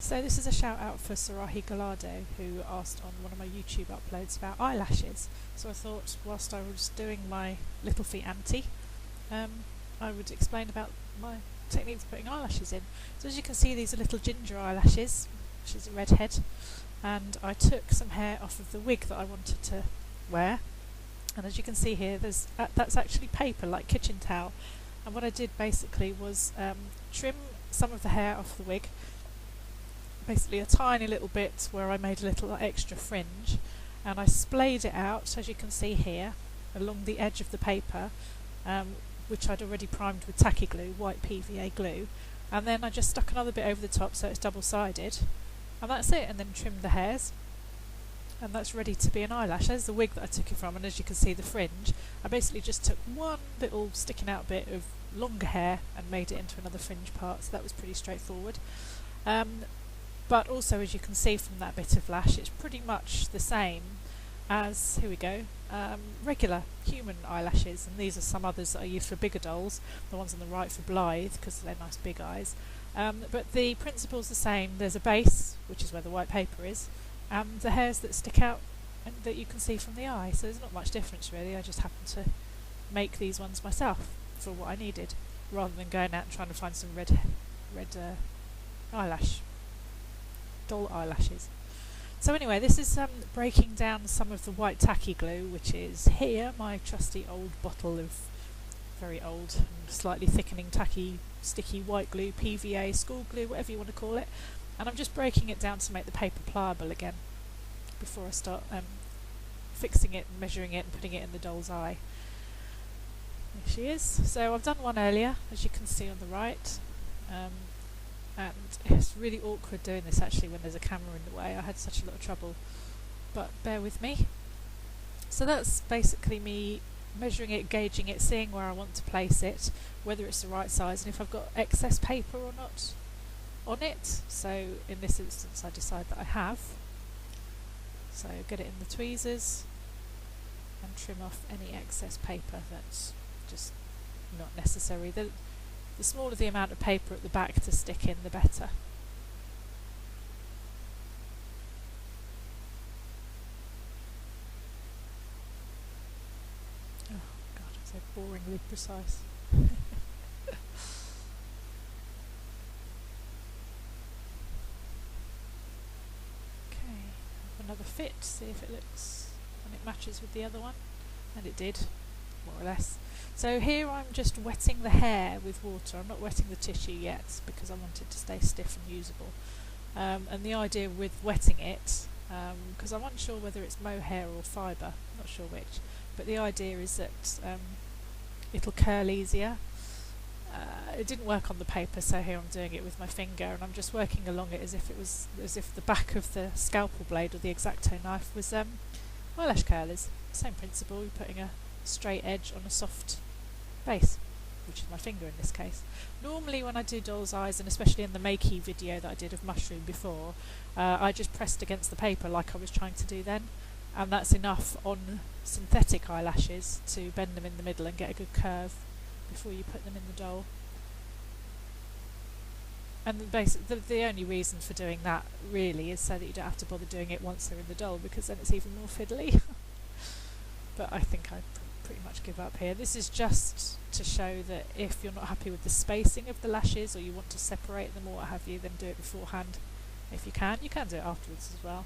So this is a shout out for Sarahi Gallardo, who asked on one of my YouTube uploads about eyelashes. So I thought whilst I was doing my Littlefee Ante, I would explain about my techniques for putting eyelashes in. So as you can see, these are little ginger eyelashes, which is a redhead, and I took some hair off of the wig that I wanted to wear. And as you can see here, that's actually paper, like kitchen towel. And what I did basically was trim some of the hair off the wig, basically a tiny little bit where I made a little extra fringe, and I splayed it out, as you can see here, along the edge of the paper, which I'd already primed with tacky glue, white PVA glue, and then I just stuck another bit over the top so it's double-sided, and that's it, and then trimmed the hairs, and that's ready to be an eyelash. There's the wig that I took it from, and as you can see the fringe, I basically just took one little sticking out bit of longer hair and made it into another fringe part, so that was pretty straightforward. But also, as you can see from that bit of lash, it's pretty much the same as, here we go, regular human eyelashes, and these are some others that I use for bigger dolls, the ones on the right for Blythe, because they're nice big eyes. But the principle's the same. There's a base, which is where the white paper is, and the hairs that stick out and that you can see from the eye, so there's not much difference really. I just happened to make these ones myself for what I needed, rather than going out and trying to find some red eyelash. Doll eyelashes. So anyway, this is breaking down some of the white tacky glue, which is here, my trusty old bottle of very old and slightly thickening tacky sticky white glue, PVA, school glue, whatever you want to call it, and I'm just breaking it down to make the paper pliable again before I start fixing it and measuring it and putting it in the doll's eye. There she is. So I've done one earlier, as you can see on the right, and it's really awkward doing this actually when there's a camera in the way. I had such a lot of trouble, but bear with me. So that's basically me measuring it, gauging it, seeing where I want to place it, whether it's the right size, and if I've got excess paper or not on it. So in this instance I decide that I have. So get it in the tweezers and trim off any excess paper that's just not necessary. The smaller the amount of paper at the back to stick in, the better. Oh god, I'm so boringly precise. Okay, another fit, see if it looks and it matches with the other one, and it did, more or less. So here I'm just wetting the hair with water. I'm not wetting the tissue yet because I want it to stay stiff and usable. And the idea with wetting it, because I'm unsure whether it's mohair or fibre, not sure which, but the idea is that it'll curl easier. It didn't work on the paper, so here I'm doing it with my finger, and I'm just working along it as if the back of the scalpel blade or the X-Acto knife was eyelash curlers. Same principle. You're putting a straight edge on a soft base, which is my finger in this case. Normally when I do doll's eyes, and especially in the makey video that I did of mushroom before, I just pressed against the paper like I was trying to do then, and that's enough on synthetic eyelashes to bend them in the middle and get a good curve before you put them in the doll. And the only reason for doing that really is so that you don't have to bother doing it once they're in the doll, because then it's even more fiddly. But I think I pretty much give up here. This is just to show that if you're not happy with the spacing of the lashes, or you want to separate them or what have you, then do it beforehand if you can. You can do it afterwards as well,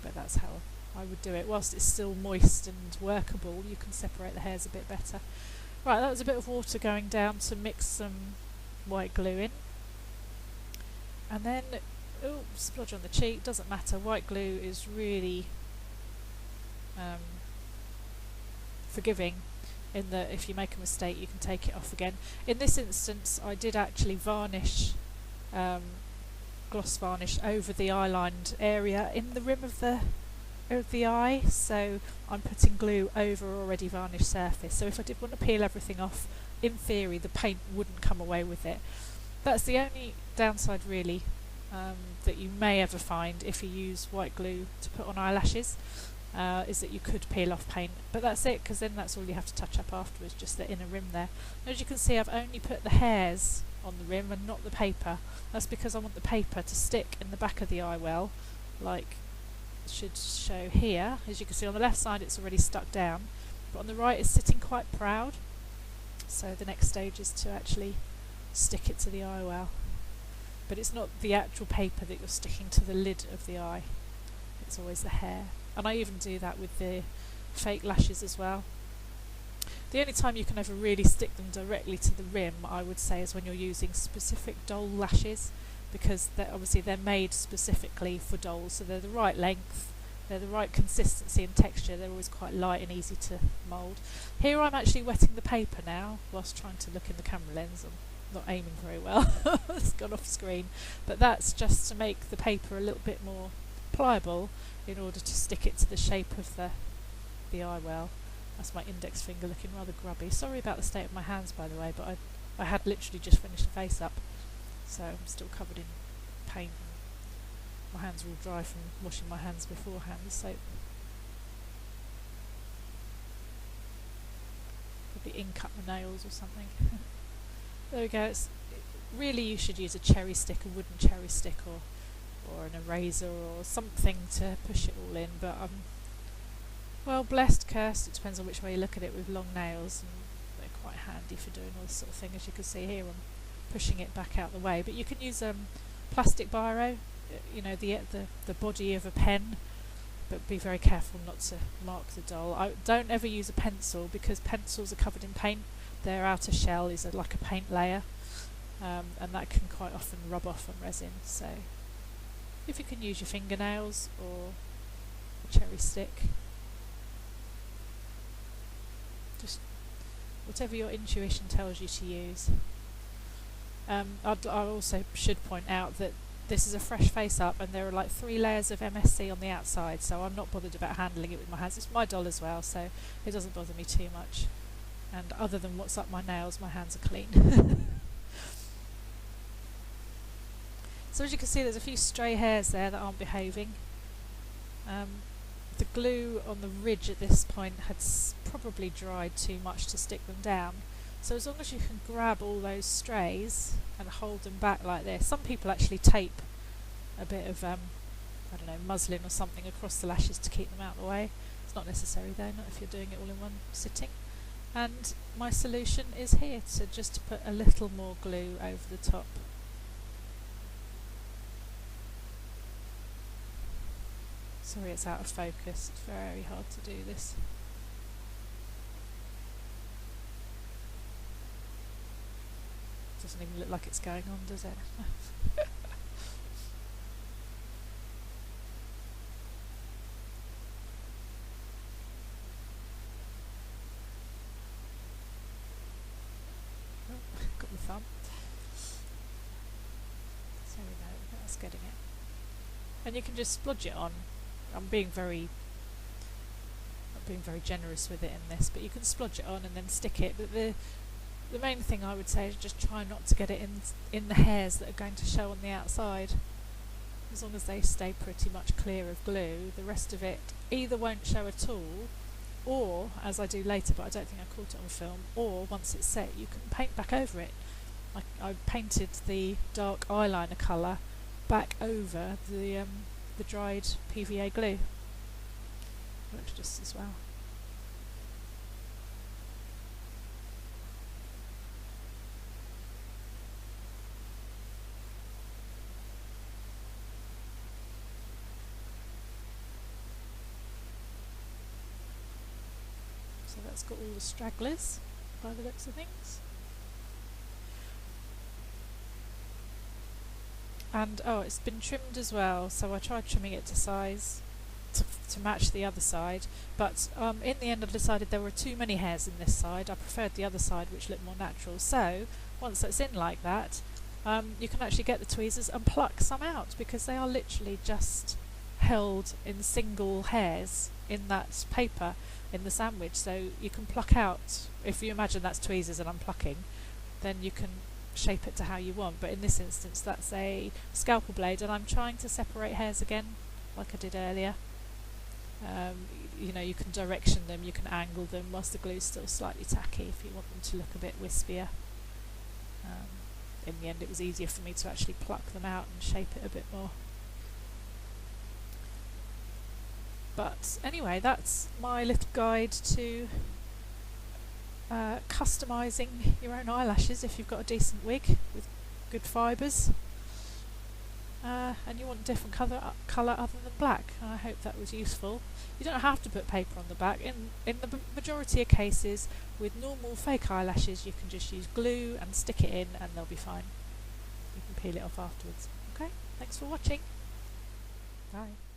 but that's how I would do it. Whilst it's still moist and workable, you can separate the hairs a bit better. Right, that was a bit of water going down to mix some white glue in, and then splodge on the cheek, doesn't matter. White glue is really forgiving in that if you make a mistake you can take it off again. In this instance I did actually varnish, gloss varnish over the eye-lined area in the rim of the eye, so I'm putting glue over already varnished surface, so if I did want to peel everything off, in theory the paint wouldn't come away with it. That's the only downside really that you may ever find if you use white glue to put on eyelashes. Is that you could peel off paint, but that's it, because then that's all you have to touch up afterwards, just the inner rim there. As you can see, I've only put the hairs on the rim and not the paper. That's because I want the paper to stick in the back of the eye well, like it should show here. As you can see on the left side it's already stuck down, but on the right it's sitting quite proud. So the next stage is to actually stick it to the eye well. But it's not the actual paper that you're sticking to the lid of the eye, it's always the hair. And I even do that with the fake lashes as well. The only time you can ever really stick them directly to the rim, I would say, is when you're using specific doll lashes, because obviously they're made specifically for dolls, so they're the right length, they're the right consistency and texture, they're always quite light and easy to mould. Here I'm actually wetting the paper now whilst trying to look in the camera lens. I'm not aiming very well, it's gone off screen, but that's just to make the paper a little bit more pliable in order to stick it to the shape of the eye well. That's my index finger looking rather grubby. Sorry about the state of my hands, by the way, but I had literally just finished the face up, so I'm still covered in paint. My hands are all dry from washing my hands beforehand, so probably ink up my nails or something. There we go. Really, you should use a cherry stick, a wooden cherry stick, or an eraser or something to push it all in, but well, blessed, cursed, it depends on which way you look at it, with long nails, and they're quite handy for doing all this sort of thing. As you can see here, I'm pushing it back out the way. But you can use plastic biro, you know, the body of a pen, but be very careful not to mark the doll. Don't ever use a pencil, because pencils are covered in paint. Their outer shell is like a paint layer, and that can quite often rub off on resin. So if you can use your fingernails or a cherry stick, just whatever your intuition tells you to use. I also should point out that this is a fresh face up, and there are like 3 layers of MSC on the outside, so I'm not bothered about handling it with my hands. It's my doll as well, so it doesn't bother me too much. And other than what's up my nails, my hands are clean. So as you can see, there's a few stray hairs there that aren't behaving. The glue on the ridge at this point had probably dried too much to stick them down. So as long as you can grab all those strays and hold them back like this. Some people actually tape a bit of, I don't know, muslin or something across the lashes to keep them out of the way. It's not necessary though, not if you're doing it all in one sitting. And my solution is here, to just put a little more glue over the top. Sorry it's out of focus, it's very hard to do this. Doesn't even look like it's going on, does it? Got the thumb. So we know that's getting it. And you can just splodge it on. I'm being very generous with it in this, but you can splodge it on and then stick it. But the main thing I would say is just try not to get it in the hairs that are going to show on the outside. As long as they stay pretty much clear of glue, the rest of it either won't show at all, or, as I do later, but I don't think I caught it on film, or once it's set you can paint back over it. I painted the dark eyeliner colour back over the dried PVA glue. Works just as well. So that's got all the stragglers by the looks of things. And oh, it's been trimmed as well, so I tried trimming it to size to match the other side, but in the end I decided there were too many hairs in this side. I preferred the other side, which looked more natural. So once that's in like that, you can actually get the tweezers and pluck some out, because they are literally just held in single hairs in that paper in the sandwich. So you can pluck out, if you imagine that's tweezers and I'm plucking, then you can shape it to how you want. But in this instance that's a scalpel blade, and I'm trying to separate hairs again like I did earlier. You know, you can direction them, you can angle them whilst the glue's still slightly tacky if you want them to look a bit wispier. in the end it was easier for me to actually pluck them out and shape it a bit more. But anyway, that's my little guide to customising your own eyelashes if you've got a decent wig with good fibres. And you want a different colour other than black. I hope that was useful. You don't have to put paper on the back. In the majority of cases, with normal fake eyelashes, you can just use glue and stick it in and they'll be fine. You can peel it off afterwards. Okay, thanks for watching. Bye.